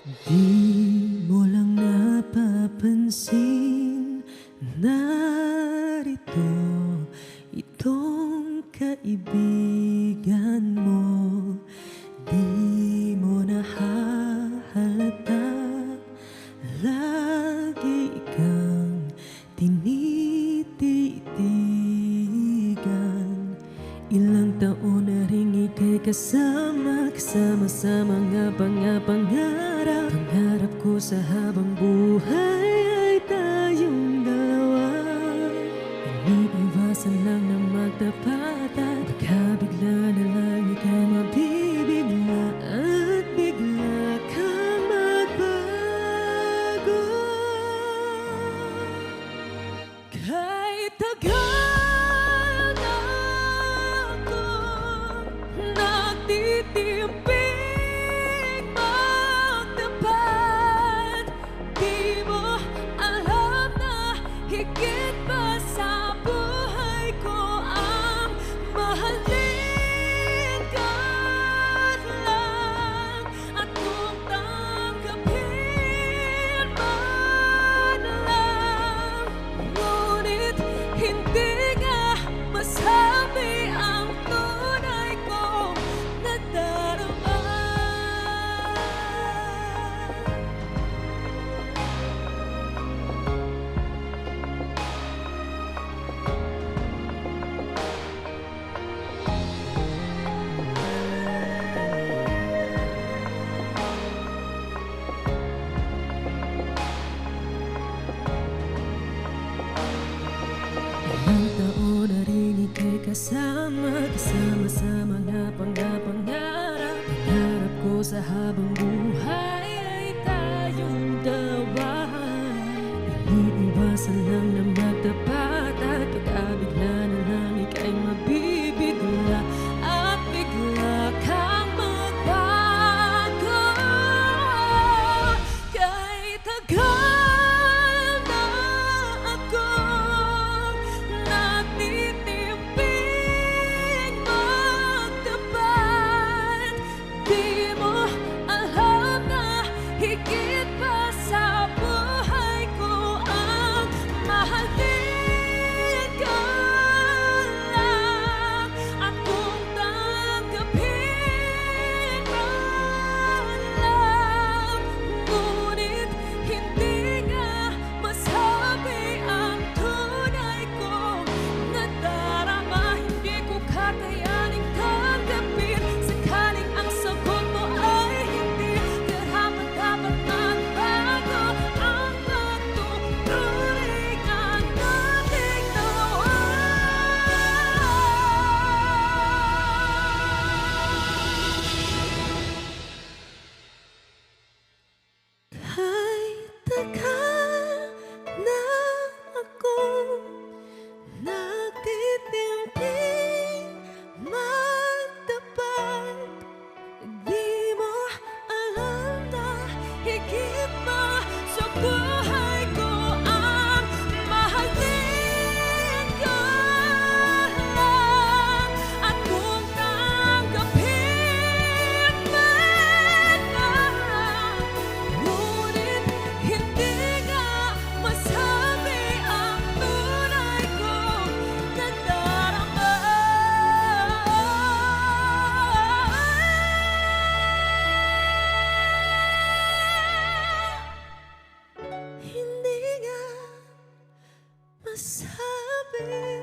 Di mo lang napapansin, narito itong kaibigan mo. Di mo nahahalata, lagi kang tinititigan. Ilang taon na ring ika'y kasama sa mga pangarap. Pangarap ko sa habang buhay ay tayong dalawa. Iniiwasan lang na magtapat at baka bigla na lang ika'y mabibigla at bigla kang magbago. Kahit tagal na akong nagtitimping magtapat, di mo alam na higit pa sa buhay ko ang mahalin ka lang. At kung tanggapin man lang, ngunit hindi nga masabi ang tunay kong nadarama. Ilang taon na rin ika'y kasama sa mga pangarap. Pangarap ko sa habang buhay ay tayong dalawa. Iniiwasan lang na magtapat at pagkabigla na lang ika'y mabibigla at bigla kang magbago. Kahit tagal na akong nagtitimping magtapat, di mo alam na higit pa sa buhay ko ang mahalin ka lang. At kung tanggapin man lang, ngunit hindi nga masabi ang tunay kong nadarama. Hindi ko kakayaning tanggapin sakaling ang sagot mo ay hindi. Karapat-dapat magbago ang pagtutulingan nating dalawa. Kahit tagal na akong nagtitimping magtapat, di mo alam na higit pa sa buhay ko ang mahalin ka lang. At kung tanggapin man lang, ngunit hindi nga masabi ang tunay kong nadarama. Hindi nga masabi